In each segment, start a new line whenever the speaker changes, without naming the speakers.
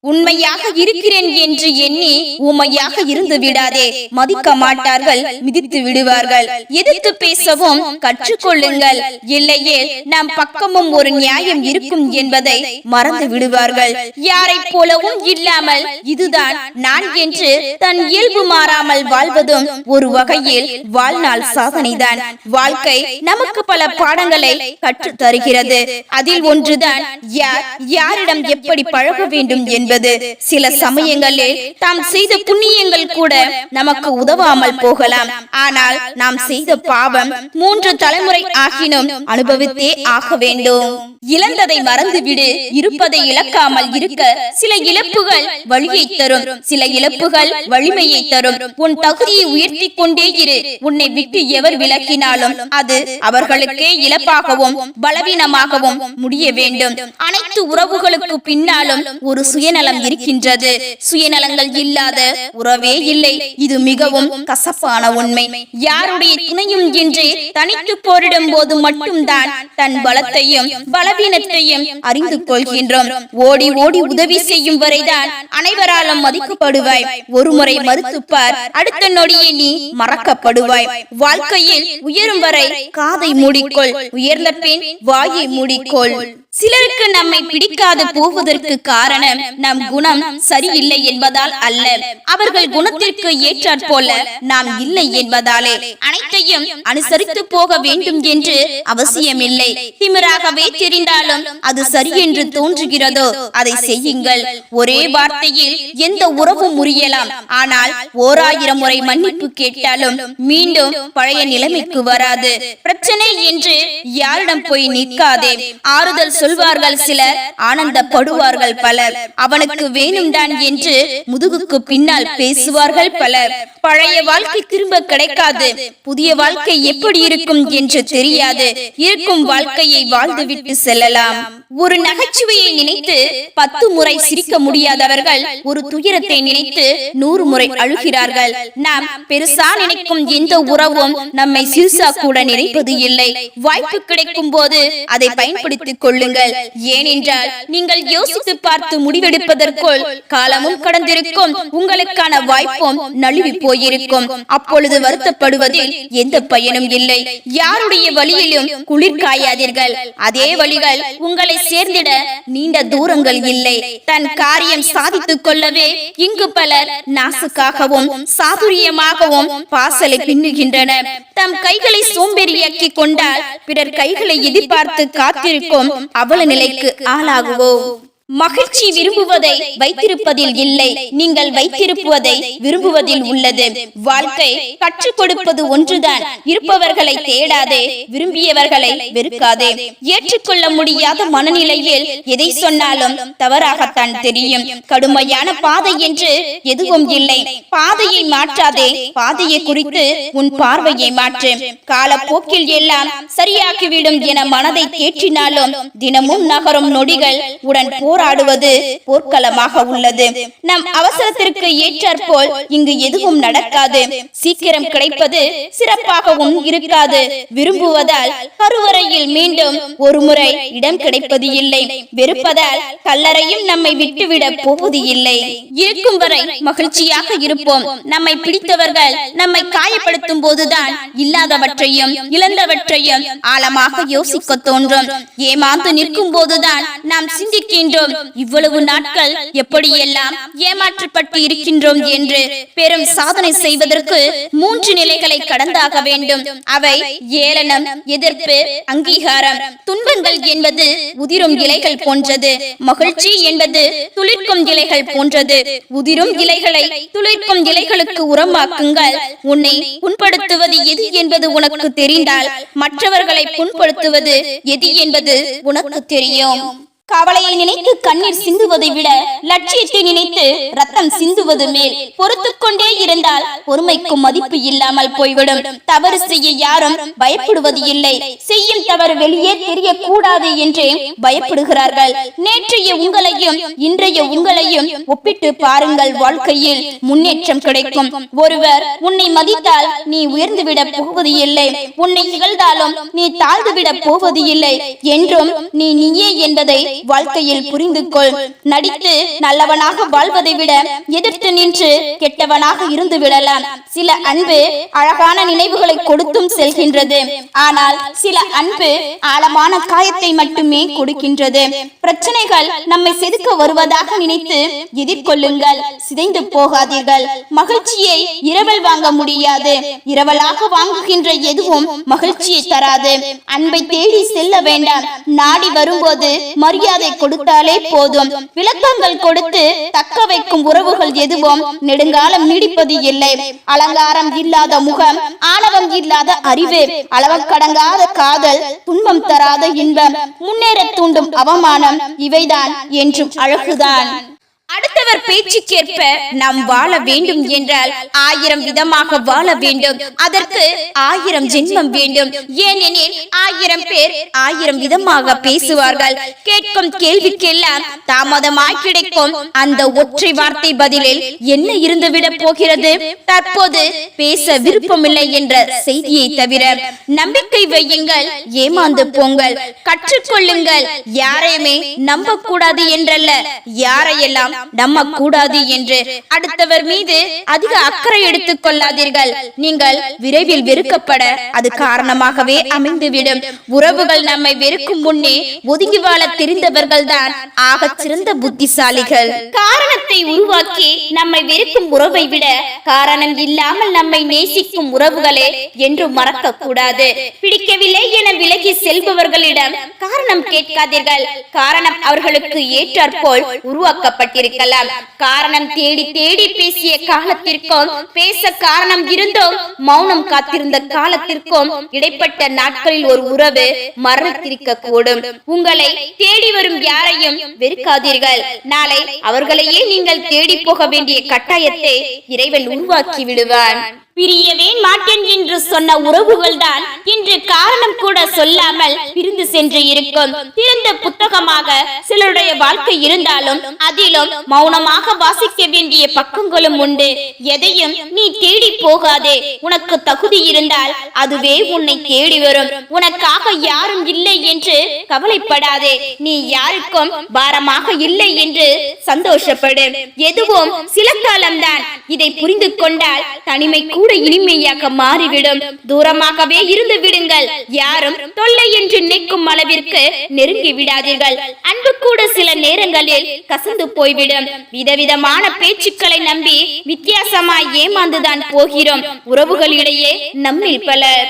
உண்மையாக இருக்கிறேன் என்று எண்ணி ஊமையாக இருந்து விடாதே. மதிக்க மாட்டார்கள், மிதித்து விடுவார்கள். எதிர்த்து பேசவும் கற்றுக்கொள்ளுங்கள். இல்லையே நம் பக்கமும் ஒரு நியாயம் இருக்கும் என்பதை மறந்து விடுவார்கள். யாரை போலவும் இல்லாமல் இதுதான் நான் என்று தன் இயல்பு மாறாமல் வாழ்வதும் ஒரு வகையில் வாழ்நாள் சாதனைதான். வாழ்க்கை நமக்கு பல பாடங்களை கற்றுத் தருகிறது. அதில் ஒன்றுதான் யாரிடம் எப்படி பழக வேண்டும் என்பது. சில சமயங்களில் தாம் செய்த புண்ணியங்கள் கூட நமக்கு உதவாமல் போகலாம். ஆனால் நாம் செய்த பாவம் 3 தலைமுறை ஆகினும் அனுபவித்தே ஆக வேண்டும். இழந்ததை மறந்துவிடு. இருப்பதை இழக்காமல் இருக்க சில இழப்புகள் வழியை தரும், சில இழப்புகள் வலிமையை தரும். உன் தகுதியை உயர்த்தி கொண்டே இரு. உன்னை விட்டு எவர் விலகினாலும் அது அவர்களுக்கே இழப்பாகவும் பலவீனமாகவும் முடிய வேண்டும். அனைத்து உறவுகளுக்கு பின்னாலும் ஒரு சுயநலம் இருக்கின்றது. சுயநலங்கள் இல்லாத உறவே இல்லை. இது மிகவும் கசப்பான உண்மை. யாருடைய துணையும் இன்றி தனித்து போரிடும் போது மட்டும்தான் தன் பலத்தையும் பலவீனத்தையும் அறிந்து கொள்கின்றோம். ஓடி ஓடி உதவி செய்யும் வரைதான் அனைவராலும் மதிக்கப்படுவாய். ஒரு முறை மறுத்துப்பார், அடுத்த நொடியே நீ மறக்கப்படுவாய். வாழ்க்கையில் உயரும் வரை காதை மூடிக்கொள், உயர்ந்த பின் வாயை மூடிக்கொள். சிலருக்கு நம்மை பிடிக்காது போவதற்கு காரணம் நம் குணம் சரியில்லை என்பதால் அல்ல, அவர்கள் குணத்திற்கு ஏற்றாற் போல நாம் இல்லை என்பதாலே. அனைத்தையும் அனுசரித்து போக வேண்டும் என்று அவசியமில்லை. திமிராகவே தெரிந்தாலும் அது சரி என்று தோன்றுகிறதோ அதை செய்யுங்கள். ஒரே வார்த்தையில் எந்த உறவும் முறியலாம். ஆனால் 1000 முறை மன்னிப்பு கேட்டாலும் மீண்டும் பழைய நிலைமைக்கு வராது. பிரச்சனை என்று யாரிடம் போய் நிற்காதே. ஆறுதல் சொல்வார்கள் சிலர், ஆனந்தப்படுவார்கள் பலர். அவனுக்கு வேணும்தான் என்று முதுகுக்கு பின்னால் பேசுவார்கள் பலர். பழைய வாழ்க்கை திரும்ப கிடைக்காது. புதிய வாழ்க்கை எப்படி இருக்கும் என்று தெரியாது. இருக்கும் வாழ்க்கையை வாழ்ந்துவிட்டு செல்லலாம். ஒரு நகைச்சுவையை நினைத்து 10 முறை சிரிக்க முடியாதவர்கள் ஒரு துயரத்தை நினைத்து 100 முறை அழுகிறார்கள். நாம் பெருசா நினைக்கும் எந்த உறவும் நம்மை சிறுசா கூட நினைப்பது இல்லை. வாய்ப்பு கிடைக்கும் போது அதை பயன்படுத்திக் கொள்ளுங்கள். ஏனென்றால் நீங்கள் யோசித்து பார்த்து முடிவெடுப்பதற்குள் காலமும் கடந்திருக்கும், உங்களுக்கான வாய்ப்பும் நழுவி போயிருக்கும். அப்பொழுது வருத்தப்படுவதில் எந்த பயனும் இல்லை. யாருடைய வழியிலும் குளிர் காயாதீர்கள். அதே வழிகள் உங்களை சேர்ந்திட நீண்ட தூரங்கள் இல்லை. தன் காரியம் சாதித்துக் கொள்ளவே இங்கு பலர் நாசுக்காகவும் சாதுரியமாகவும் வாசலை பின்னுகின்றனர். தம் கைகளை சோம்பேறியாக்கி கொண்டால் பிறர் கைகளை எதிர்பார்த்து காத்திருக்கும் அவல நிலைக்கு ஆளாகுவோம். மகிழ்ச்சி விரும்புவதை வைத்திருப்பதில் இல்லை, நீங்கள் வைத்திருப்பதை விரும்புவதில் உள்ளது. வாழ்க்கை கற்றுக் கொடுப்பது ஒன்றுதான். இருப்பவர்களை தேடாதே, விரும்பியவர்களை வெறுக்காதே. ஏற்றுக்கொள்ள முடியாத மனநிலையில் எதை சொன்னாலும் தவறாகத்தான் தெரியும். கடுமையான பாதை என்று எதுவும் இல்லை. பாதையை மாற்றாதே, பாதையை குறித்து உன் பார்வையை மாற்று. காலப்போக்கில் எல்லாம் சரியாக்கிவிடும் என மனதை தேற்றினாலும் தினமும் நகரும் நொடிகள் உடன் போராடுவது போர்க்களமாக உள்ளது. நம் அவசரத்திற்கு ஏற்றாற்போல் இங்கு எதுவும் நடக்காது. சீக்கிரம் கிடைப்பது சிறப்பாகவும் இருக்காது. விரும்புவதால் கருவறையில் மீண்டும் ஒரு முறை இடம் கிடைப்பது இல்லை. வெறுப்பதால் கல்லறையும் நம்மை விட்டுவிட போவது இல்லை. இருக்கும் வரை மகிழ்ச்சியாக இருப்போம். நம்மை பிடித்தவர்கள் நம்மை காயப்படுத்தும் போதுதான் இல்லாதவற்றையும் இழந்தவற்றையும் ஆழமாக யோசிக்க தோன்றும். ஏமாந்து நிற்கும் போதுதான் நாம் சிந்திக்கின்றோம், இவ்வளவு நாட்கள் எப்படியெல்லாம் ஏமாற்றப்பட்டு இருக்கின்றோம் என்று. பெரும் சாதனை செய்வதற்கு 3 நிலைகளை கடந்தாக வேண்டும். அவை ஏளனம், எதிர்ப்பு, அங்கீகாரம். துன்பங்கள் என்பது உதிரும் இலைகள் போன்றது. மகிழ்ச்சி என்பது துளிர்க்கும் இலைகள் போன்றது. உதிரும் இலைகளை துளிர்க்கும் இலைகளுக்கு உரமாக்குங்கள். உன்னை புண்படுத்துவது எது என்பது உனக்கு தெரிந்தால் மற்றவர்களை புண்படுத்துவது எது என்பது உனக்கு தெரியும். கவலையை நினைத்து கண்ணீர் சிந்துவதை விட லட்சியத்தை நினைத்து ரத்தம் சிந்துவது மேல். பொறுத்துக் கொண்டே இருந்தால் பொறுமைக்கும் மதிப்பு இல்லாமல் போய்விடும். தவறு செய்ய யாரும் பயப்படுவது இல்லை. செய்யும் தவறு வெளியே தெரியக்கூடாது என்றே பயப்படுகிறார்கள். நேற்றைய உங்களையும் இன்றைய உங்களையும் ஒப்பிட்டு பாருங்கள். வாழ்க்கையில் முன்னேற்றம் கிடைக்கும். ஒருவர் உன்னை மதித்தால் நீ உயர்ந்துவிட போவது இல்லை. உன்னை இகழ்ந்தாலும் நீ தாழ்ந்துவிட போவது இல்லை. என்றும் நீ நீயே என்பதை வாழ்க்கையில் புரிந்து கொள். நடித்து நல்லவனாக வாழ்வதை விட எதிர்த்து நின்று கெட்டவனாக இருந்து விடலாம். சில அன்பு அழகான நினைவுகளை கொடுத்தும் செல்கின்றது. ஆனால் சில அன்பு ஆழமான காயத்தை மட்டுமே கொடுக்கின்றது. பிரச்சனைகள் நம்மை செதுக்க வருவதாக நினைத்து எதிர்கொள்ளுங்கள். சிதைந்து போகாதீர்கள். மகிழ்ச்சியை இரவல் வாங்க முடியாது. இரவலாக வாங்குகின்ற எதுவும் மகிழ்ச்சியை தராது. அன்பை தேடி செல்ல வேண்டாம். நாடி வரும்போது மரியாதை கொடுத்தாலே போதும். விளக்கங்கள் கொடுத்து தக்க வைக்கும் உறவுகள் எதுவும் நெடுங்காலம் நீடிப்பது இல்லை. அலங்காரம் இல்லாத முகம், ஆணவம் இல்லாத அறிவு, அளவக்கடங்காத காதல், துன்பம் தராத இன்பம், முன்னேற தூண்டும் அவமானம், இவைதான் என்றும் அழகுதான். அடுத்தவர் பேச்சுக்கேற்ப நாம் வாழ வேண்டும் என்றால் 1000 விதமாக வாழ வேண்டும். அதற்கு 1000 ஜென்மம் வேண்டும். ஏனெனில் 1000 பேர் 1000 விதமாக பேசுவார்கள். கேட்கும் கேள்விக்கெல்லாம் தாமதமாய் கிடைக்கும் அந்த ஒற்றை வார்த்தை பதிலில் என்ன இருந்துவிட போகிறது? தற்போது பேச விருப்பமில்லை என்ற செய்தியை தவிர. நம்பிக்கை வையுங்கள், ஏமாந்து போங்கள், கற்றுக்கொள்ளுங்கள். யாரையுமே நம்ப கூடாது என்றல்ல, யாரையெல்லாம் நம்ப கூடாது என்று. அடுத்தவர் மீது அதிக அக்கறை எடுத்துக் கொள்ளாதீர்கள். நீங்கள் விரைவில் வெறுக்கப்பட அது காரணமாகவே அமைந்துவிடும். உறவுகள் நம்மை வெறுக்கும் முன்னே ஒதுங்கி வாழ தெரிந்தவர்கள் தான் ஆக சிறந்த புத்திசாலிகள். காரணத்தை உருவாக்கி நம்மை வெறுக்கும் உறவை விட காரணம் இல்லாமல் நம்மை நேசிக்கும் உறவுகளே என்று மறக்க கூடாது. பிடிக்கவில்லை என விலகி செல்பவர்களிடம் காரணம் கேட்காதீர்கள். காரணம் அவர்களுக்கு ஏற்றாற்போல் உருவாக்கப்பட்டிருக்க. காரணம் தேடி தேடி பேசிய காலத்திற்கும் பேச காரணம் இருந்தும் மௌனம் காத்திருந்த காலத்திற்கும் இடைப்பட்ட நாட்களில் ஒரு உறவு மரணத்திருக்க கூடும். உங்களை தேடி வரும் யாரையும் வெறுக்காதீர்கள். நாளை அவர்களையே நீங்கள் தேடி போக வேண்டிய கட்டாயத்தை இறைவன் உருவாக்கி விடுவான். பிரியவே மாட்டேன் என்று சொன்ன உறவுகள் தான் இன்று காரணம் கூட சொல்லாமல் பிரிந்து சென்று இருக்கும். திறந்த புத்தகமாக சிலருடைய வாழ்க்கை இருந்தாலும் அதிலும் மௌனமாக வாசிக்க வேண்டிய பக்கங்களும் உண்டு. எதையும் நீ தேடி போகாதே. உனக்கு தகுதி இருந்தால் அதுவே உன்னை தேடி வரும். உனக்காக யாரும் இல்லை என்று கவலைப்படாதே. நீ யாருக்கும் பாரமாக இல்லை என்று சந்தோஷப்படு. எதுவும் சில காலம்தான். இதை புரிந்து கொண்டால் தனிமை கூட இனிமையாக மாறிவிடும். தூரமாகவே இருந்து விடுங்கள். யாரும் தொல்லை என்று நினைக்கும் அளவிற்கு நெருங்கி விடாதீர்கள். அன்பு கூட சில நேரங்களில் கசந்து போய்விடும். விதவிதமான பேச்சுக்களை நம்பி வித்தியாசமாய் ஏமாந்துதான் போகிறோம். உறவுகளிடையே நம்மில் பலர்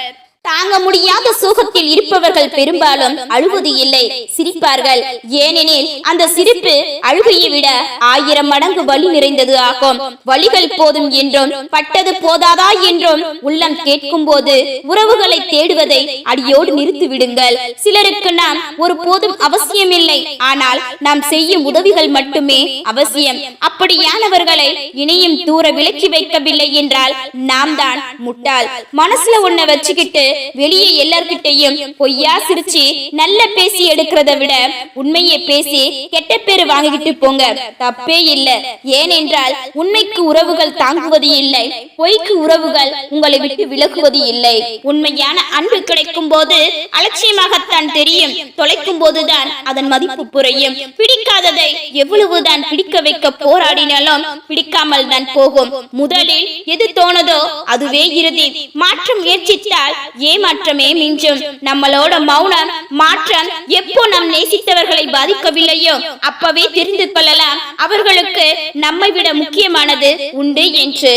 தாங்க முடியாத சோகத்தில் இருப்பவர்கள் பெரும்பாலும் அழுவது இல்லை, சிரிப்பார்கள். ஏனெனில் அந்த சிரிப்பு அழுகையை விட 1000 மடங்கு வலி நிறைந்தது ஆகும். வலிகள் போதும் என்றும் பட்டது போதாதா என்றும் உள்ளம் கேட்கும் போது உறவுகளை தேடுவதை அடியோடு நிறுத்தி விடுங்கள். சிலருக்கு நாம் ஒரு போதும் அவசியமில்லை, ஆனால் நாம் செய்யும் உதவிகள் மட்டுமே அவசியம். அப்படியானவர்களை இனியும் தூர விலக்கி வைக்கவில்லை என்றால் நாம் தான் முட்டாள். மனசுல ஒன்ன வச்சுக்கிட்டு வெளியே எல்லார்கிட்டையும் பொய்யா சிரிச்சு நல்ல பேசி எடுக்கிறத விட உண்மையை பேசி கெட்ட பேரு வாங்கிட்டு போங்க. தப்பே இல்லை. ஏனென்றால் உண்மைக்கு உறவுகள் தாங்குவது இல்லை, பொய்க்கு உறவுகள் உங்களை விட்டு விலகுவது இல்லை. உண்மையான அன்பு கிடைக்கும் போது அலட்சியமாகத்தான் தெரியும். தொலைக்கும் போதுதான் அதன் மதிப்பு குறையும். பிடிக்காததை எவ்வளவுதான் பிடிக்க வைக்க போராடினாலும் பிடிக்காமல் தான் போகும். முதலில் எது தோணுதோ அதுவே இறுதி. மாற்றம் முயற்சித்தால் ஏமாற்றமே மிஞ்சும். நம்மளோட மௌனம் மாற்றம் எப்போ நம் நேசித்தவர்களை பாதிக்கவில்லையோ அப்பவே தெரிந்து கொள்ளலாம் அவர்களுக்கு நம்மை விட முக்கியமானது உண்டு என்று.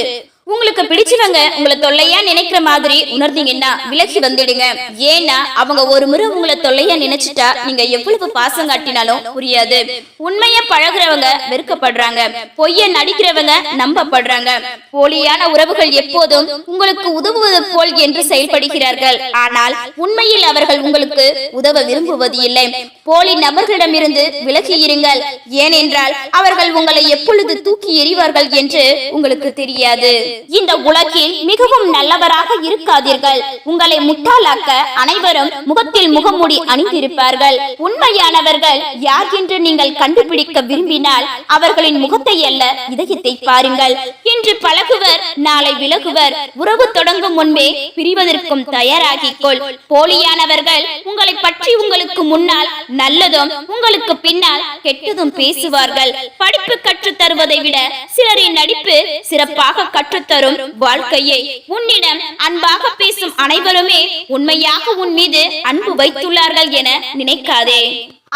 உங்களுக்கு பிடிச்சவங்க உங்களை தொல்லையா நினைக்கிற மாதிரி உணர்ந்தீங்கன்னா விலகி வந்துடுங்க. ஏன்னா அவங்க ஒரு முறை உங்களை தொல்லையா நினைச்சிட்டா நீங்க எவ்வளவு பாசம் காட்டினாலும் புரியாது. உண்மையா பழகுறவங்க வெறுக்கப்படுறாங்க, பொய்ய நடிக்கிறவங்க நம்பப்படுறாங்க. போலியான உறவுகள் எப்போதும் உங்களுக்கு உதவுவது போல் என்று செயல்படுகிறார்கள். ஆனால் உண்மையில் அவர்கள் உங்களுக்கு உதவ விரும்புவது இல்லை. போலி நபர்களிடமிருந்து விலகி இருங்கள். ஏனென்றால் அவர்கள் உங்களை எப்பொழுது தூக்கி எறிவார்கள் என்று உங்களுக்கு தெரியாது. இந்த உலகில் மிகவும் நல்லவராக இருக்காதீர்கள். உங்களை முட்டாளாக்க அனைவரும் முகத்தில் முகமூடி அணிந்திருப்பார்கள். உண்மையானவர்கள் யார் என்று நீங்கள் கண்டுபிடிக்க விரும்பினால் அவர்களின் முகத்தை அல்ல, இதயத்தை பாருங்கள். இன்று பழகுவர், நாளை விலகுவர். உறவு தொடங்கும் முன்பே பிரிவதற்கும் தயாராகிக்கொள். போலியானவர்கள் உங்களை பற்றி உங்களுக்கு முன்னால் நல்லதும் உங்களுக்கு பின்னால் கெட்டதும் பேசுவார்கள். படிப்பு கற்றுத் தருவதை விட சிலரின் நடிப்பு சிறப்பாக கற்றுத்தரும் வாழ்க்கையை. உன்னிடம் அன்பாக பேசும் அனைவருமே உண்மையாக உன் மீது அன்பு வைத்துள்ளார்கள் என நினைக்காதே.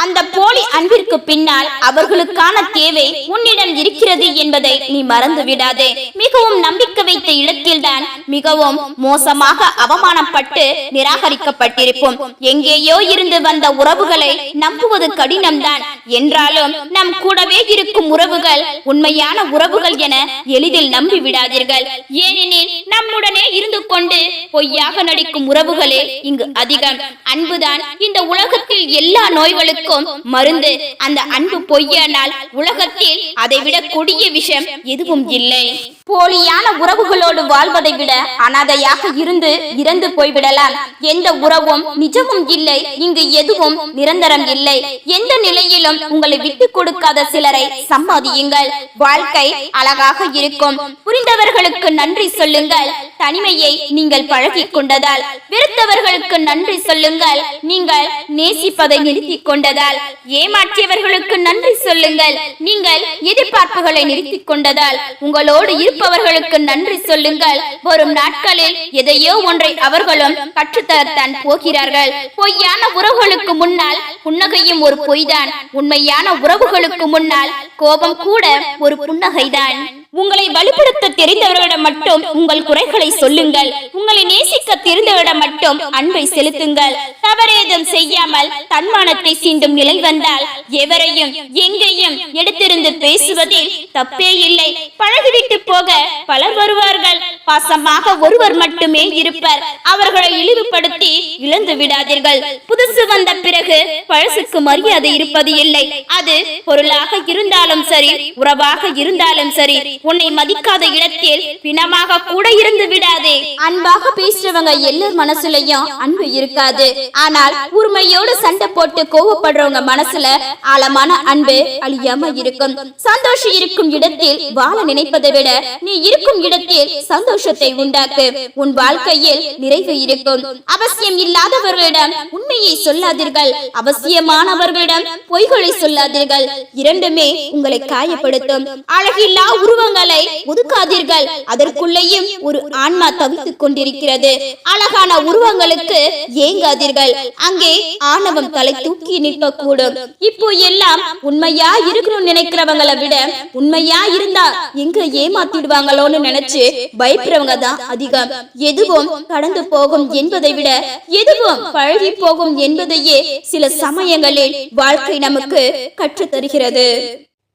அந்த போலி அன்பிற்கு பின்னால் அவர்களுக்கான தேவை உன்னிடம் இருக்கிறது என்பதை நீ மறந்து விடாதே. மிகவும் நம்பிக்கை வைத்த இடத்தில்தான் மிகவும் மோசமாக அவமானப்பட்டு நிராகரிக்கப்பட்டிருப்போம். எங்கேயோ இருந்து வந்த உறவுகளை நம்புவது கடினம்தான். என்றாலும் நம் கூடவே இருக்கும் உறவுகள் உண்மையான உறவுகள் என எளிதில் நம்பி விடாதீர்கள். ஏனெனில் நம்முடனே இருந்து கொண்டு பொய்யாக நடிக்கும் உறவுகளே இங்கு அதிகம். அன்புதான் இந்த உலகத்தில் எல்லா நோய்களுக்கும் மருந்து. அந்த அன்பு பொய்யானால் உலகத்தில் அதைவிட கொடிய விஷயம் எதுவும் இல்லை. போலியான உறவுகளோடு வாழ்வதை விட அனாதையாக இருந்து இறந்து போய்விடலாம். எந்த உறவும் நிஜமும் இல்லை. இங்கு எதுவும் நிரந்தரம் இல்லை. எந்த நிலையிலும் உங்களை விட்டு கொடுக்காத சிலரை சம்பாதியுங்கள். வாழ்க்கை அழகாக இருக்கும். புரிந்தவர்களுக்கு நன்றி சொல்லுங்கள். தனிமையை நீங்கள் பழகிக் கொண்டதால். வெறுத்தவர்களுக்கு நன்றி சொல்லுங்கள். நீங்கள் நேசிப்பதை நிறுத்திக் கொண்டதால். ஏமாற்றியவர்களுக்கு நன்றி சொல்லுங்கள். நீங்கள் எதிர்பார்ப்புகளை நிறுத்திக் கொண்டதால். உங்களோடு இருப்பவர்களுக்கு நன்றி சொல்லுங்கள். வரும் நாட்களில் எதையோ ஒன்றை அவர்களும் கற்றுத்தரத்தான் போகிறார்கள். பொய்யான உறவுகளுக்கு முன்னால் புன்னகையும் ஒரு பொய்தான். உண்மையான உறவுகளுக்கு முன்னால் கோபம் கூட ஒரு புன்னகைதான். உங்களை வலுப்படுத்த தெரிந்தவர்களிடம் மட்டும் உங்கள் குறைகளை சொல்லுங்கள். உங்களை நேசிக்க தெரிந்தவரிடம் மட்டும் அன்பை செலுத்துங்கள். தவறேதும் செய்யாமல் தன்மானத்தை சீண்டும் நிலை வந்தால் எவரையும் எங்கேயும் எடுத்திருந்து பேசுவதில் தப்பே இல்லை. பழகிவிட்டு போக பலர் வருவார்கள். பாசமாக ஒருவர் மட்டுமே இருப்பார். அவர்களை இழிவுபடுத்தி இழந்து விடாதீர்கள். புதுசு வந்த பிறகு பழசுக்கு மரியாதை இருப்பது இல்லை. அது பொருளாக இருந்தாலும் சரி, உறவாக இருந்தாலும் சரி. உன்னை மதிக்காத இடத்தில் பிணமாக கூட இருந்து விடாதே. அன்பாக பேசுறவங்க எல்லார் மனசுலயும் அன்பு இருக்காது. ஆனால் உரிமையோடு சண்டை போட்டு கோவப்படுறவங்க மனசுல ஆழமான அன்பு அழியாம இருக்கும். சந்தோஷம் இருக்கும் இடத்தில் வாழ நினைப்பதை விட நீ இருக்கும் இடத்தில் சந்தோஷத்தை உண்டாக்கு. உன் வாழ்க்கையில் நிறைவு இருக்கும். அவசியம் இல்லாதவர்களிடம் உண்மையை சொல்லாதீர்கள். அவசியமானவர்களிடம் பொய்களை சொல்லாதீர்கள். இரண்டுமே உங்களை காயப்படுத்தும். அழகில்லா உருவங்களை ஒதுக்காதீர்கள். அதற்குள்ளேயும் ஒரு ஆன்மா தவித்துக் கொண்டிருக்கிறது. அழகான உருவங்களுக்கு ஏங்காதீர்கள். அங்கே ஆணவம் தலை தூக்கி நிற்கக்கூடும். இப்போ எல்லாம் உண்மையா இருக்கணும்னு நினைக்கிறவங்களை விட உண்மையா இருந்தா எங்க ஏமாத்திடுவாங்களோன்னு நினைச்சு பயப்படுறவங்க தான் அதிகம். எதுவும் கடந்து போகும் என்பதை விட எதுவும் பழகி போகும் என்பதையே சில சமயங்களில் வாழ்க்கை நமக்கு கற்றுத் தருகிறது.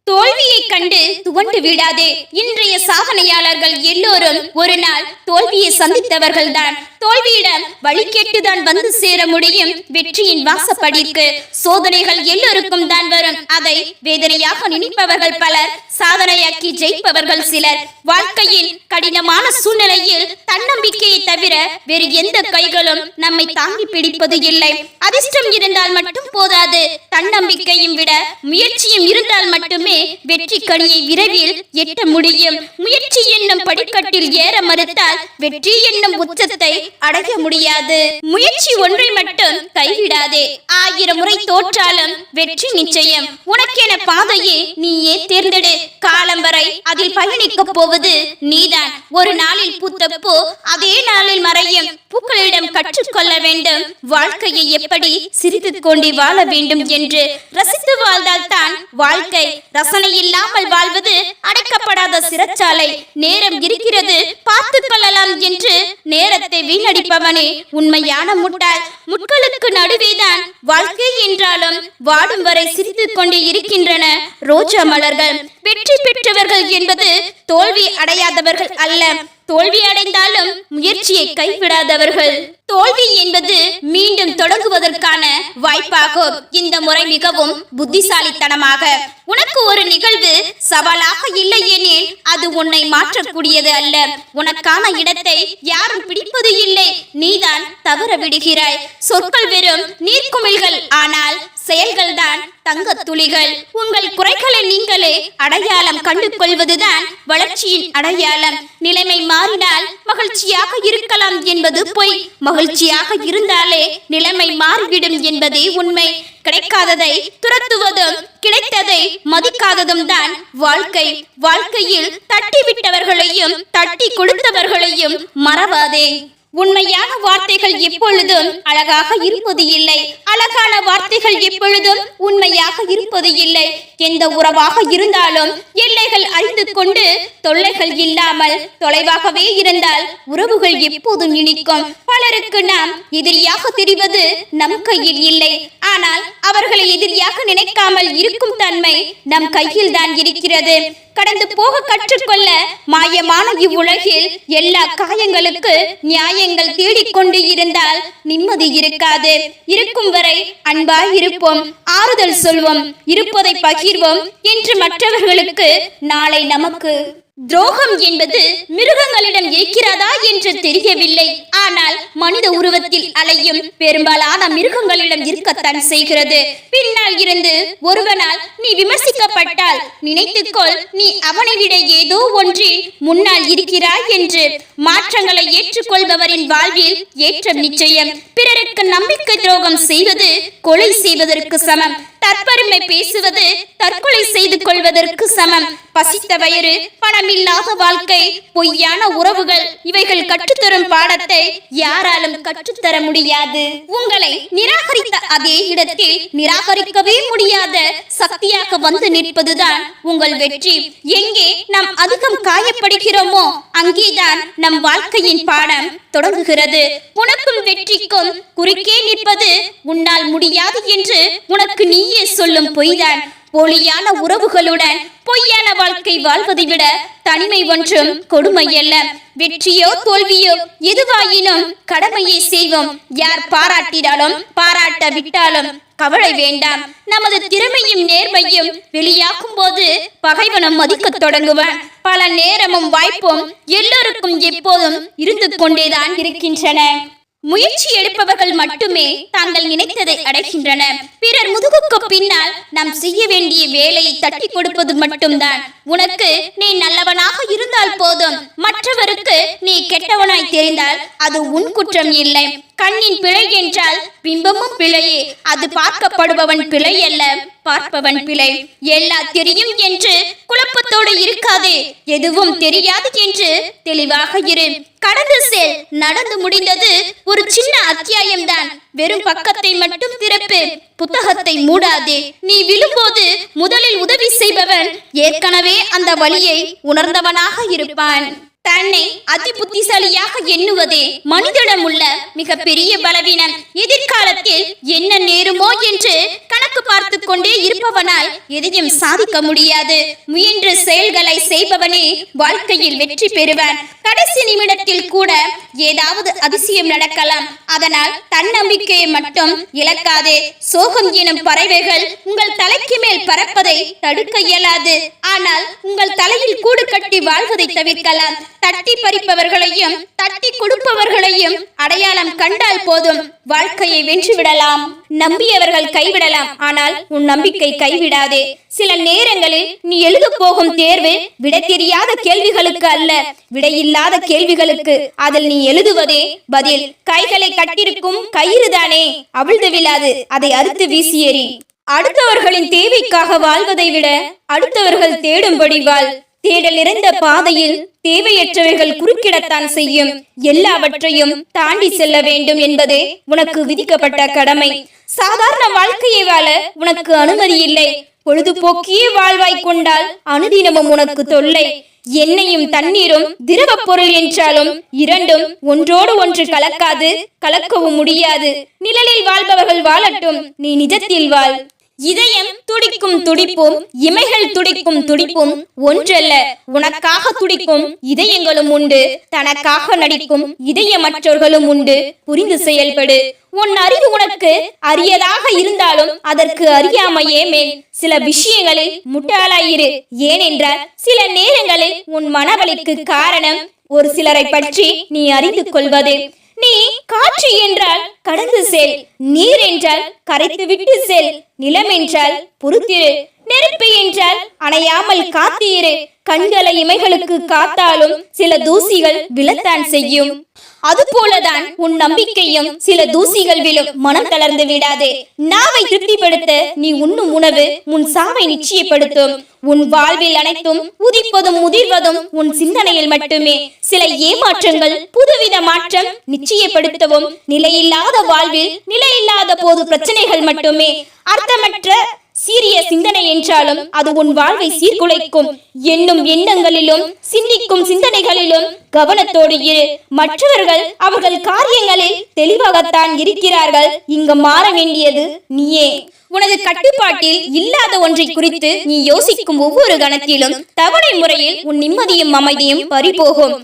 தோல்வியை கண்டு துவண்டு விடாதே. இன்றைய சாதனையாளர்கள் எல்லோரும் ஒரு நாள் தோல்வியை சந்தித்தவர்கள் தான். தோல்வியிடம் வழி கேட்டுதான் வந்து சேர முடியும் வெற்றியின் வாசப்படிக்கு. சோதனைகள் எல்லோருக்கும் தான் வரும். அதை வேதனையாக நினைப்பவர்கள் பலர், சாதனையாக்கி ஜெயிப்பவர்கள் சிலர். வாழ்க்கையின் கடினமான சூழ்நிலையில் தன்னம்பிக்கையை தவிர வேறு எந்த கைகளும் நம்மை தாங்கி பிடிப்பது இல்லை. அதிர்ஷ்டம் இருந்தால் மட்டும் போதாது. தன்னம்பிக்கையும் விட முயற்சியும் இருந்தால் மட்டுமே வெற்றி கனியை விரைவில் எட்ட முடியும். முயற்சி என்னும் படிக்கட்டில் ஏற மறுத்தால் வெற்றி என்னும் உச்சத்தை அடைய முடியாது. முயற்சி ஒன்றை மட்டும் கைவிடாதே. 1000 முறை தோற்றாலும் வெற்றி நிச்சயம். உனக்கென பாதையை நீயே தேர்ந்தெடு. காலம் வரை அதில் பயணிக்க போவது நீதான். ஒரு நாளில் பூத்த பூ அதே நாளில் மறையும். பூக்களிடம் கற்றுக்கொள்ள வேண்டும் வாழ்க்கையை எப்படி சிரித்துக் கொண்டு வாழ வேண்டும் என்று. ரசித்து வாழ்ந்தால் தான் வாழ்க்கை. ரசனை இல்லாமல் வாழ்வது அடைக்கப்படாத சிறைச்சாலை. நேரம் இருக்கிறது, பார்த்துக் கொள்ளலாம் என்று நேரத்தை வீணடிப்பவனே உண்மையான முட்டாள். முட்களுக்கு நடுவேதான் வாழ்க்கை என்றாலும் வாடும் வரை சிரித்துக் கொண்டே இருக்கின்றன ரோஜா மலர்கள். வெற்றி பெற்றவர்கள் என்பது தோல்வி அடையாதவர்கள் அல்ல, தோல்வி அடைந்தாலும் முயற்சியை கைவிடாதவர்கள். தோல்வி என்பது மீண்டும் தொடங்குவதற்கான வாய்ப்பாகும். இந்த முறை மிகவும் புத்திசாலித்தனமாக உனக்கு ஒரு நிகழ்வு சவாலாக இல்லை எனில் அது உன்னை மாற்றக்கூடியது அல்ல. உனக்கான இடத்தை யாரும் பிடிப்பது இல்லை, நீதான் தவற விடுகிறாய். சொற்கள் வெறும் நீர்க்குமிழ்கள், ஆனால் செயல்கள் தான் தங்க துளிகள். உங்கள் குறைகளை நீங்களே அடையாளம் கண்டு கொள்வதுதான் வளர்ச்சியின் அடையாளம். நிலைமை மாறினால் மகிழ்ச்சியாக இருக்கலாம் என்பது பொய், மகிழ்ச்சியாக இருந்தாலே நிலைமை மாறிவிடும் என்பதே உண்மை. கிடைக்காததை துரத்துவதும் கிடைத்ததை மதிக்காததும் தான் வாழ்க்கை. வாழ்க்கையில் தட்டி விட்டவர்களையும் தட்டி கொடுத்தவர்களையும் மறவாதே. உண்மையான வார்த்தைகள் எப்பொழுதும் அழகாக இருப்பது இல்லை, அழகான வார்த்தைகள் எப்பொழுதும் உண்மையாக இருப்பது இல்லை. எந்த உறவாக இருந்தாலும் எல்லைகள் அறிந்து கொண்டு தொல்லைகள் இல்லாமல் தொலைவாகவே இருந்தால் உறவுகள் எப்போதும் இனிக்கும். பலருக்கு நாம் எதிரியாக தெரிவது நம் கையில் இல்லை, ஆனால் அவர்களை எதிரியாக நினைக்காமல் இருக்கும் தன்மை நம் கையில் தான் இருக்கிறது. கடந்து போக கற்றுக்கொள்ள மாயமான இவ்வுலகில் எல்லா காயங்களுக்கு நியாயங்கள் தேடிக்கொண்டு இருந்தால் நிம்மதி இருக்காது. இருக்கும் வரை அன்பாய் இருப்போம், ஆறுதல் சொல்வோம், இருப்பதை பகிர்வோம் என்று மற்றவர்களுக்கு நாளை நமக்கு துரோகம் என்பது மிருகங்களிடம் இருக்கிறதா என்று தெரியவில்லை, ஆனால் மனித உருவத்தில் அலையும் பெரும்பாலான மிருகங்களிடம் இருக்கத்தான் செய்கிறது. பின்னால் இருந்து ஒருவனால் நீ விமர்சிக்கப்பட்டால் நினைத்துக்கொள், நீ அவனை விட ஏதோ ஒன்றில் முன்னால் இருக்கிறாய் என்று. மாற்றங்களை ஏற்றுக்கொள்பவரின் வாழ்வில் ஏற்றம் நிச்சயம். பிறருக்கு நம்பிக்கை துரோகம் செய்வது கொலை செய்வதற்கு சமம். தற்பெருமை பேசுவது தற்கொலை செய்து கொள்வதற்கு சமம். பசித்த வயிறு, பணமில்லாத வாழ்க்கை, பொய்யான உறவுகள், இவைகள் கற்றுத்தரும் பாடத்தை யாராலும் கற்றுத்தர முடியாது. உங்களை நிராகரித்த அதே இடத்தில் நிராகரிக்கவே முடியாத சக்தியாக வந்து நிற்பதுதான் உங்கள் வெற்றி. எங்கே நாம் அதிகம் காயப்படுகிறோமோ அங்கேதான் நம் வாழ்க்கையின் பாடம் தொடங்குகிறது. உனக்கும் வெற்றிக்கும் குறுக்கே நிற்பது உன்னால் முடியாது என்று உனக்கு நீயே சொல்லும் பொய்தான். போலியான உறவுகளுடன் பொய்யான வாழ்க்கை வாழ்வதை விட தனிமை ஒன்றும் கொடுமை அல்ல. வெற்றியோ தோல்வியோ எதுவாயினும் கடமையை செய்வோம். யார் பாராட்டினாலும் பாராட்ட விட்டாலும் கவலை வேண்டாம். நமது திறமையும் நேர்மையும் வெளியாகும் போது பகைவனும் மதிக்க தொடங்குவான். பல நேரமும் வாய்ப்பும் எல்லோருக்கும் எப்போதும் இருந்து கொண்டேதான் இருக்கின்றன. முயற்சி எடுப்பவர்கள் மட்டுமே தாங்கள் நினைத்ததை அடைகின்றனர். பிறர் முதுகுக்கு பின்னால் நாம் செய்ய வேண்டிய வேலையை தட்டி கொடுப்பது மட்டும்தான். உனக்கு நீ நல்லவனாக இருந்தால் போதும், மற்றவருக்கு நீ கெட்டவனாய் தெரிந்தால் அது உன் குற்றம் இல்லை. கண்ணின் பிழை என்றால் பிம்பமும் பிழையே, அது பார்க்கப்படுபவன் பிழை அல்ல, பார்ப்பவன் பிழை. எல்லாம் தெரியும் என்று குழப்பத்தோடு இருக்காதே, எதுவும் தெரியாது என்று தெளிவாக இரு. கடந்து செல். நடந்து முடிந்தது ஒரு சின்ன அத்தியாயம்தான். வெறும் பக்கத்தை மட்டும் திறப்பு, புத்தகத்தை மூடாதே. நீ விழும்போது முதலில் உதவி செய்பவன் ஏற்கனவே அந்த வழியை உணர்ந்தவனாக இருப்பான். தன்னை அதி புத்திசாலியாக எண்ணுவதே மனிதனிடம் உள்ள மிக பெரிய பலவீனம். எதிர்காலத்தில் என்ன நேருமோ என்று கணக்கு பார்த்து கொண்டே இருப்பவனால் எதையும் சாதிக்க முடியாது. முயன்ற செயல்களை செய்பவனே வாழ்க்கையில் வெற்றி பெறுவான். கடைசி நிமிடத்தில் கூட ஏதாவது அதிசயம் நடக்கலாம். அதனால் தன்னம்பிக்கையை மட்டும் இழக்காதே. சோகம் எனும் பறவைகள் உங்கள் தலைக்கு மேல் பறப்பதை தடுக்க இயலாது, ஆனால் உங்கள் தலையில் கூடு கட்டி வாழ்வதை தவிர்க்கலாம். தட்டி பறிப்பவர்களையும் தட்டி கொடுப்பவர்களையும் அடையாளம் கண்டால் போதும், வாழ்க்கையை வென்றுவிடலாம். நம்பியவர்கள் கைவிடலாம், ஆனால் உன் நம்பிக்கை கைவிடாதே. சில நேரங்களில் நீ எழுத போகும் தேர்வு விடை தெரியாத கேள்விகளுக்கு அல்ல, விடையில்லாத கேள்விகளுக்கு. அதில் நீ எழுதுவதே பதில். கைகளை கட்டிருக்கும் கயிறுதானே, அவிழ்ந்து விழாது, அதை அறுத்து வீசியேறி. அடுத்தவர்களின் தேவைக்காக வாழ்வதை விட அடுத்தவர்கள் தேடும்படி வாழ். தேடல் நிறைந்த பாதையில் தேவையற்றவைகள் குறுக்கிடத்தான் செய்யும். எல்லாவற்றையும் தாண்டி செல்ல வேண்டும் என்பதே உனக்கு விதிக்கப்பட்ட கடமை. சாதாரண வாழ்க்கையை வாழ உனக்கு அனுமதி இல்லை. பொழுதுபோக்கியே வாழ்வாய் கொண்டால் அனுதினமும் உனக்கு தொல்லை. எண்ணெயும் தண்ணீரும் திரவ பொருள் என்றாலும் இரண்டும் ஒன்றோடு ஒன்று கலக்காது, கலக்கவும் முடியாது. நிழலில் வாழ்பவர்கள் வாழட்டும், நீ நிஜத்தில் வாழ். இதயம் துடிக்கும் துடிப்பும் இமைகள் துடிக்கும் துடிப்பும் ஒன்றல்ல, உனக்காக துடிக்கும் இதயங்களும் உண்டு, தனக்காக நடிக்கும் இதயமற்றவர்களும் உண்டு. புரிந்து செயல்படு. உன் அறிவு உனக்கு அரியதாக இருந்தாலும் அதற்கு அறியாமையே மேல். சில விஷயங்களில் முட்டாளாயிரு. ஏனென்றால் சில நேரங்களில் உன் மனவலிக்கு காரணம் ஒரு சிலரை பற்றி நீ அறிந்து கொள்வது. நீ காற்று என்றால் கடந்து செல், நீர் என்றால் கரைத்து விட்டு செல், நிலம் என்றால் பொறுத்திரு, நெருப்பு என்றால் அணையாமல் காத்திரு. கண்களை இமைகளுக்கு காத்தாலும் சில தூசிகள் விழத்தான் செய்யும். அதுபோலதான் உன் நம்பிக்கையும் சில தூசிகள் விழும். மனம் தளர்ந்து விடாதே. நாவை திருப்திப்படுத்த நீ உண்ணும் உணவு உன் சாவை நிச்சயப்படுத்தும். உன் வாழ்வில் அனைத்தும் உதிப்பதும் முதிர்வதும் உன் சிந்தனையில் மட்டுமே. சில ஏமாற்றங்கள் புதுவித மாற்றம் நிச்சயப்படுத்தவும். நிலையில்லாத வாழ்வில் நிலையில்லாத போது பிரச்சனைகள் மட்டுமே. அர்த்தமற்ற சீரிய சிந்தனை என்றாலும் அது உன் வாழ்வை சீர்குலைக்கும். எண்ணும் எண்ணங்களிலும் சிந்திக்கும் சிந்தனைகளிலும் கவனத்தோடு இரு. மற்றவர்கள் அவர்கள் காரியங்களில் தெளிவாகத்தான் இருக்கிறார்கள். இங்கு மாற வேண்டியது நீயே. உனது கட்டுப்பாட்டில் இல்லாத ஒன்றை குறித்து நீ யோசிக்கும் ஒவ்வொரு கணத்திலும் தவணை முறையில் உன் நிம்மதியும் அமைதியும் பறிபோகும்.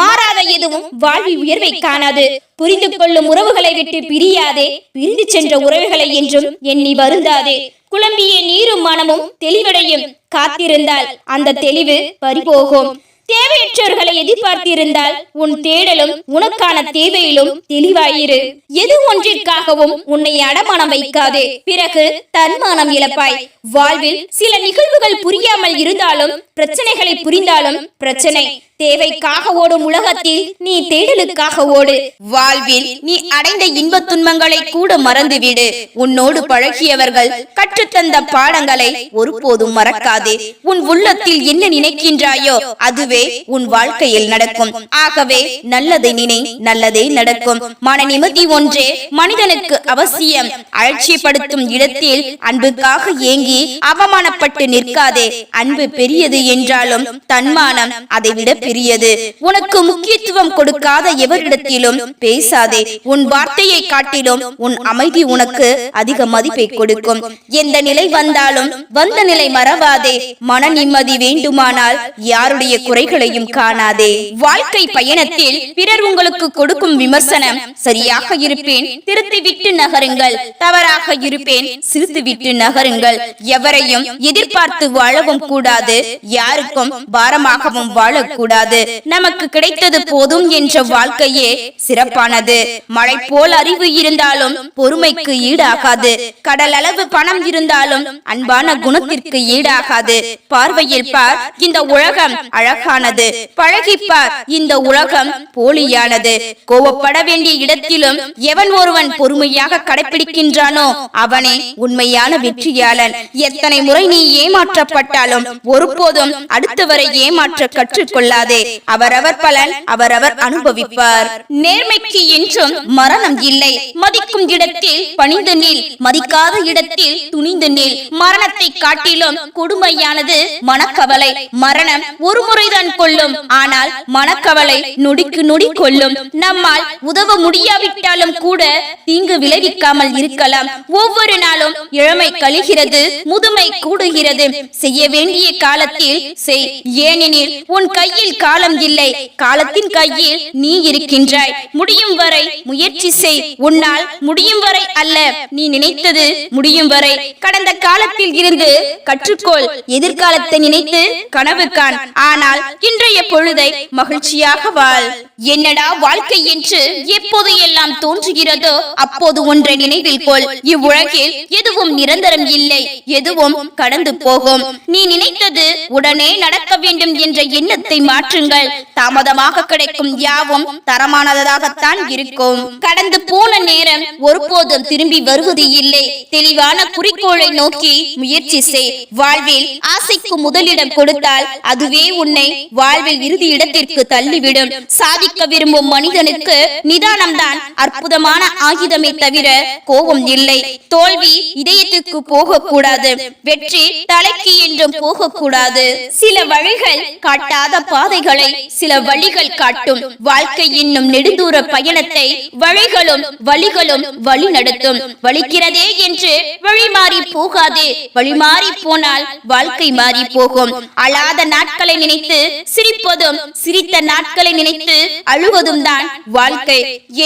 மாறாத எதுவும் வாழ்வில் உயர்வை காணாது. புரிந்து கொள்ளும் உறவுகளை விட்டு பிரியாதே. பிரிந்து சென்ற உறவுகளை என்றும் எண்ணி வருந்தாதே. குழம்பிய நீரும் மனமும் தெளிவடையும். காத்திருந்தால் அந்த தெளிவு பறிபோகும். தேவையற்றவர்களை எதிர்பார்த்திருந்தால் உன் தேடலும் உனக்கான தேவையிலும் தெளிவாயிரு. எது ஒன்றிற்காகவும் உன்னை அடமானம் வைக்காதே. பிறகு தன்மானம் இழப்பாய். வாழ்வில் சில நிகழ்வுகள் புரியாமல் இருந்தாலும் பிரச்சனைகளை புரிந்தாலும் பிரச்சனை. தேவைக்காக ஓடும் உலகத்தில் நீ தேடலுக்காக ஓடு. வாழ்வில் நீ அடைந்த இன்பத் துன்பங்களை கூட மறந்துவிடு. உன்னோடு பழகியவர்கள் கற்றுத்தந்த பாடங்களை ஒருபோதும் மறக்காதே. உன் உள்ளத்தில் என்ன நினைக்கின்றாயோ அதுவே உன் வாழ்க்கையில் நடக்கும். ஆகவே நல்லதை நினை, நல்லதே நடக்கும். மன நிம்மதி ஒன்றே மனிதனுக்கு அவசியம். அலட்சியப்படுத்தும் இடத்தில் அன்புக்காக ஏங்கி அவமானப்பட்டு நிற்காதே. அன்பு பெரியது என்றாலும் தன்மானம் அதை விட பெரியது. உனக்கு முக்கியத்துவம் கொடுக்காத எவரிடத்திலும் பேசாதே. உன் வார்த்தையை காட்டிலும் உன் அமைதி உனக்கு அதிக மதிப்பை கொடுக்கும். எந்த நிலை வந்தாலும் வந்த நிலை மறவாதே. மன நிம்மதி வேண்டுமானால் யாருடைய குறைகளையும் காணாதே. வாழ்க்கை பயணத்தில் பிறர் உங்களுக்கு கொடுக்கும் விமர்சனம் சரியாக இருப்பேன் திருத்திவிட்டு நகருங்கள், தவறாக இருப்பேன் சிரித்துவிட்டு நகருங்கள். எவரையும் எதிர்பார்த்து வாழவும் கூடாது, யாருக்கும் பாரமாகவும் வாழக்கூடாது. நமக்கு கிடைத்தது போதும் என்ற வாழ்க்கையே சிறப்பானது. மழை போல் அறிவு இருந்தாலும் பொறுமைக்கு ஈடாகாது. கடல் அளவு பணம் இருந்தாலும் அன்பான குணத்திற்கு ஈடாகாது. பார்வையில் பார், இந்த உலகம் அழகானது. பழகிப்பார், இந்த உலகம் போலியானது. கோவப்பட வேண்டிய இடத்திலும் எவன் ஒருவன் பொறுமையாக கடைபிடிக்கின்றானோ அவனே உண்மையான வெற்றியாளன். எத்தனை முறை நீ ஏமாற்றப்பட்டாலும் ஒருபோதும் அடுத்தவரை ஏமாற்ற கற்றுக்கொள்ளாதே. அவரவர் பலன் அவரவர் அனுபவிப்பார். நேர்மைக்கு என்றும் மரணம் இல்லை. மதிக்கும் இடத்தில் பணிந்து நில், மதிக்காத இடத்தில் துணிந்து நில். மரணத்தை காட்டிலும் கொடுமையானது மனக்கவலை. மரணம் ஒரு முறைதான் கொள்ளும், ஆனால் மனக்கவலை நொடிக்கு நொடி கொள்ளும். நம்மால் உதவ முடியாவிட்டாலும் கூட தீங்கு விளைவிக்காமல் இருக்கலாம். ஒவ்வொரு நாளும் இளமை கழிகிறது, முதுமை கூடுகிறது. செய்ய வேண்டிய காலத்தில் செய். ஏனெனில் உன் கையில் காலம் இல்லை, காலத்தின் கையில் நீ இருக்கின்றாய். முடியும் வரை முயற்சி செய். உன்னால் முடியும் வரை அல்ல, நீ நினைத்தது முடியும் வரை. கடந்த காலத்தில் இருந்து கற்றுக்கொள். எதிர்காலத்தை நினைத்து கனவு காண். ஆனால் இன்றைய பொழுதை மகிழ்ச்சியாக வாழ். என்னடா வாழ்க்கை என்று எப்போது எல்லாம் தோன்றுகிறதோ அப்போது ஒன்றை நினைவில் கொள். இவ்வுலகில் எதுவும் நிரந்தரம் இல்லை, எதுவும் கடந்து போகும். நீ நினைத்தது உடனே நடக்க வேண்டும் என்ற எண்ணத்தை மாற்றுங்கள். தாமதமாக கிடைக்கும் யாவும் தரமானதாகத்தான் இருக்கும். கடந்து போன நேரம் ஒருபோதும் திரும்பி வருவது இல்லை. தெளிவான குறிக்கோளை நோக்கி முயற்சி செய். வாழ்வில் ஆசைக்கு முதலிடம் கொடுத்தால் அதுவே உன்னை வாழ்வில் இறுதி இடத்திற்கு தள்ளிவிடும். சாதிக்க விரும்பும் மனிதனுக்கு நிதானம்தான் அற்புதமான ஆயுதமே தவிர கோபம் இல்லை. தோல்வி இதயத்துக்கு போகக்கூடாது, வெற்றி தலைக்கு என்றும் போகக்கூடாது. சில வழிகள் காட்டாத பாதை பாதைகளை சில வழிகள் காட்டும். வாழ்க்கை என்னும் நெடுந்தூர பயணத்தை வழிகளும் வழி நடத்தும். வலிக்கிறதே என்று வழி மாறி போகாதே. வழி மாறி போனால் வாழ்க்கை மாறி போகும். அழாத நாட்களை நினைத்து சிரிப்பதும், சிரித்த நாட்களை நினைத்து அழுவதும் தான் வாழ்க்கை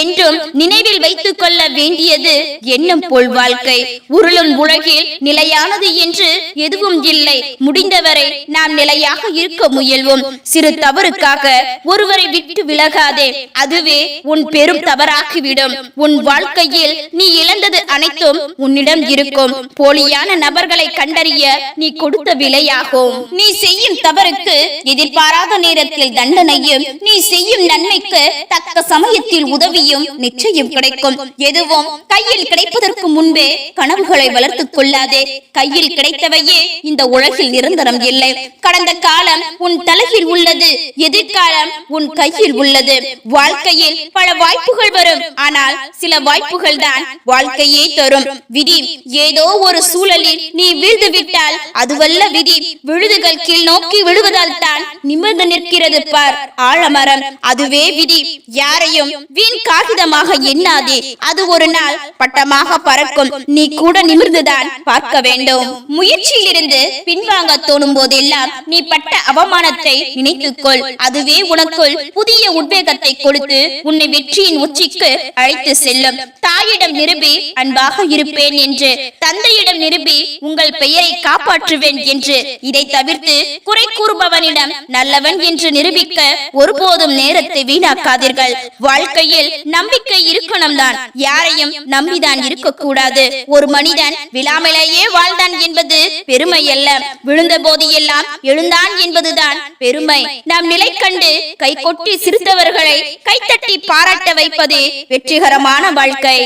என்றும் நினைவில் வைத்துக் கொள்ள வேண்டியது எண்ணம் போல் வாழ்க்கை. உருளும் உலகில் நிலையானது என்று எதுவும் இல்லை. முடிந்தவரை நாம் நிலையாக இருக்க முயல்வோம். சிறு தவறுக்காக ஒருவரை விட்டு விலகாதே. அதுவே உன் பெரும் தவறாகிவிடும். உன் வாழ்க்கையில் நீ இழந்தது அனைத்தும் உன்னிடம் இருக்கும். போலியான நபர்களை கண்டறிய நீ கொடுத்த விலையாகும். நீ செய்யும் தவறுக்கு எதிர்பாராத நேரத்தில் தண்டனையும், நீ செய்யும் நன்மைக்கு தக்க சமயத்தில் உதவியும் நிச்சயம் கிடைக்கும். எதுவும் கையில் கிடைப்பதற்கு முன்பே கனவுகளை வளர்த்துக் கொள்ளாதே. கையில் கிடைத்தவையே இந்த உலகில் நிரந்தரம் இல்லை. கடந்த காலம் உன் தலையில் உள்ளது, எதிர்காலம் உன் கையில் உள்ளது. வாழ்க்கையில் பல வாய்ப்புகள் வரும். ஆனால் சில வாய்ப்புகள் தான் வாழ்க்கையே தரும். விதி ஏதோ ஒரு சூழலில் நீ வீழ்ந்து விட்டால் அதுவல்ல விதி. விழுதுகள் கீழ் நோக்கி விழுவதால் தான் நிமிர்ந்து நிற்கிறது பார் ஆழமரம். அதுவே விதி. யாரையும் வீண் காகிதமாக எண்ணாதே. அது ஒரு நாள் பட்டமாக பறக்கும். நீ கூட நிமிர்ந்துதான் பார்க்க வேண்டும். முயற்சியில் இருந்து பின்வாங்க தோணும் போதெல்லாம் நீ பட்ட அவமானத்தை நினைத்துக்கொள். அதுவே உனக்குள் புதிய உத்வேகத்தை கொடுத்து உன்னை வெற்றியின் உச்சிக்கு அழைத்து செல்லும். தாயிடம் நிரூபி அன்பாக இருப்பேன் என்று, தந்தையிடம் நிரூபி உங்கள் பெயரை காப்பாற்றுவேன் என்று. இதை தவிர்த்து குறை கூறுபவனிடம் நல்லவன் என்று நிரூபிக்க ஒருபோதும் நேரத்தை வீணாக்காதீர்கள். வாழ்க்கையில் நம்பிக்கை இருக்கணும் தான். யாரையும் நம்பிதான் இருக்கக்கூடாது. ஒரு மனிதன் விழாமலேயே வாழ்ந்தான் என்பது பெருமை அல்ல. விழுந்த போது எல்லாம் எழுந்தான் என்பதுதான் பெருமை. நாம் நிலை கண்டு கை கொட்டி சிரித்தவர்களை கைத்தட்டி பாராட்ட வைப்பதே வெற்றிகரமான வாழ்க்கை.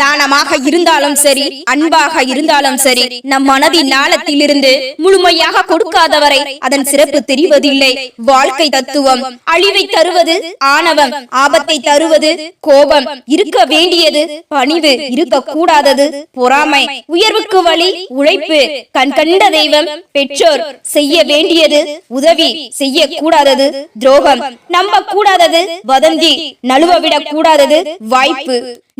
தானமாக இருந்தாலும் சரி, அன்பாக இருந்தாலும் சரி, நம் மனதின் நாளத்தில் இருந்து முழுமையாக கொடுக்காதவரை அதன் சிறப்பு தெரிவதில்லை. வாழ்க்கை தத்துவம் அழிவை தருவது ஆணவம், ஆபத்தை தருவது கோபம், இருக்க வேண்டியது பணிவு, இருக்க கூடாதது பொறாமை, உயர்வுக்கு வழி உழைப்பு, கண் கண்ட தெய்வம் பெற்றோர், செய்ய வேண்டியது உதவி, செய்ய கூடாதது துரோகம், நம்ப கூடாதது வதந்தி, நழுவவிடக் கூடாதது வாய்ப்பு,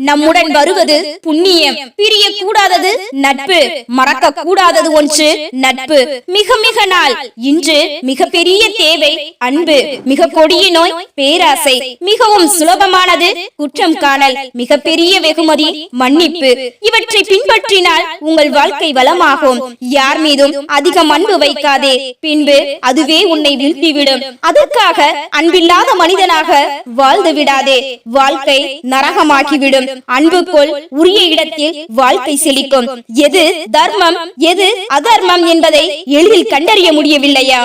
நம்முடன் வருவது புண்ணியம், பிரிய கூடாதது நட்பு, மறக்க கூடாதது ஒன்று நட்பு. மிக மிக நாள் இன்று மிகப்பெரிய தேவை அன்பு. மிக கொடிய நோய் பேராசை. மிகவும் சுலபமானது குற்றம் காணல். மிகப்பெரிய வெகுமதி மன்னிப்பு. இவற்றை பின்பற்றினால் உங்கள் வாழ்க்கை வளமாகும். யார் மீதும் அதிகம் அன்பு வைக்காதே, பின்பு அதுவே உன்னை வீழ்த்திவிடும். அதற்காக அன்பில்லாத மனிதனாக வாழ்ந்து விடாதே. வாழ்க்கை நரகமாகிவிடும். அன்புக்குள் உரிய இடத்தில் வாழ்க்கை செழிக்கும். எது தர்மம் எது அதர்மம் என்பதை எளிதில் கண்டறிய முடியவில்லையா?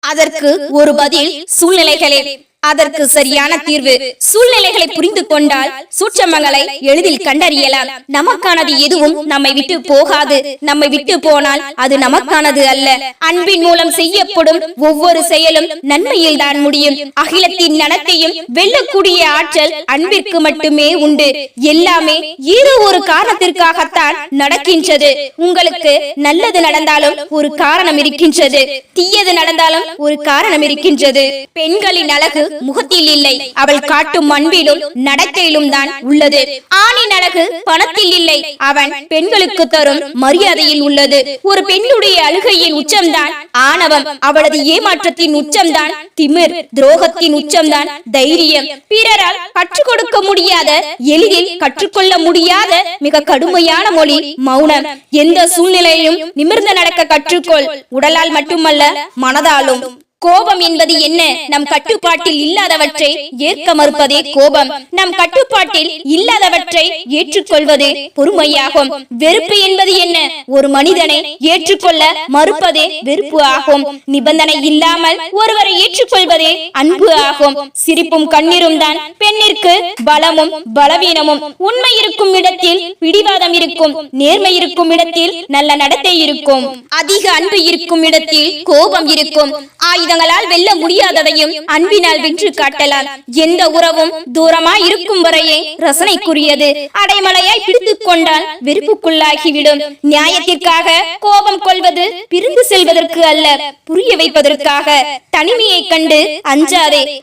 அதற்கு ஒரு பதில் சூழ்நிலைகளே. அதற்கு சரியான தீர்வு. சூழ்நிலைகளை புரிந்து கொண்டால் சூட்சமங்களை எளிதில் கண்டறியலாம். நமக்கானது எதுவும் நம்மை விட்டு போகாது. நம்மை விட்டு போனால் அது நமக்கானது அல்ல. அன்பின் மூலம் செய்யப்படும் ஒவ்வொரு செயலும் நன்மையில் தான் முடியும். அகிலத்தின் நனத்தையும் வெல்லக்கூடிய ஆற்றல் அன்பிற்கு மட்டுமே உண்டு. எல்லாமே ஏதோ ஒரு காரணத்திற்காகத்தான் நடக்கின்றது. உங்களுக்கு நல்லது நடந்தாலும் ஒரு காரணம் இருக்கின்றது, தீயது நடந்தாலும் ஒரு காரணம் இருக்கின்றது. பெண்களின் அழகு முகத்தில் இல்லை, அவள் காட்டும் அன்பிலும் நடத்தையிலும் தான் உள்ளது. ஆணின் அழகு பணத்தில் இல்லை, அவன் பெண்களுக்கு தரும் மரியாதையில் உள்ளது. ஒரு பெண்ணுடைய அழுகையின் உச்சம்தான் ஆணவம், அவளது ஏமாற்றத்தின் உச்சம்தான் திமிர், துரோகத்தின் உச்சம்தான் தைரியம். பிறரால் கற்றுக் கொடுக்க முடியாத, எளிதில் கற்றுக்கொள்ள முடியாத மிக கடுமையான மொழி மௌனம். எந்த சூழ்நிலையும் நிமிர்ந்து நடக்க கற்றுக்கொள். உடலால் மட்டுமல்ல மனதாலும். கோபம் என்பது என்ன? நம் கட்டுப்பாட்டில் இல்லாதவற்றை ஏற்க மறுப்பதே கோபம். நம் கட்டுப்பாட்டில் இல்லாதவற்றை ஏற்றுக்கொள்வதே பொறுமையாகும். வெறுப்பு என்பது என்ன? ஒரு மனிதனை ஏற்றுக்கொள்ள மறுப்பதே வெறுப்பு ஆகும். நிபந்தனை இல்லாமல் ஒருவரை ஏற்றுக்கொள்வதே அன்பு ஆகும். சிரிப்பும் கண்ணீரும் தான் பெண்ணிற்கு பலமும் பலவீனமும். உண்மை இருக்கும் இடத்தில் பிடிவாதம் இருக்கும், நேர்மை இருக்கும் இடத்தில் நல்ல நடத்தை இருக்கும், அதிக அன்பு இருக்கும் இடத்தில் கோபம் இருக்கும், ஆயுதம் ஆயுதங்களால் வெல்ல முடியாததையும் அன்பினால் வென்று காட்டலாம். எந்த உறவும் தூரமாய் இருக்கும் வரையே ரசனைக்குரியது. அடைமலையாய் பிடித்துக் கொண்டால் வெறுப்புக்குள்ளாகிவிடும். நியாயத்திற்காக கோபம் கொள்வது பிரிந்து செல்வதற்கு அல்ல, புரிய வைப்பதற்காக. தனிமையை கண்டு அஞ்சாதே.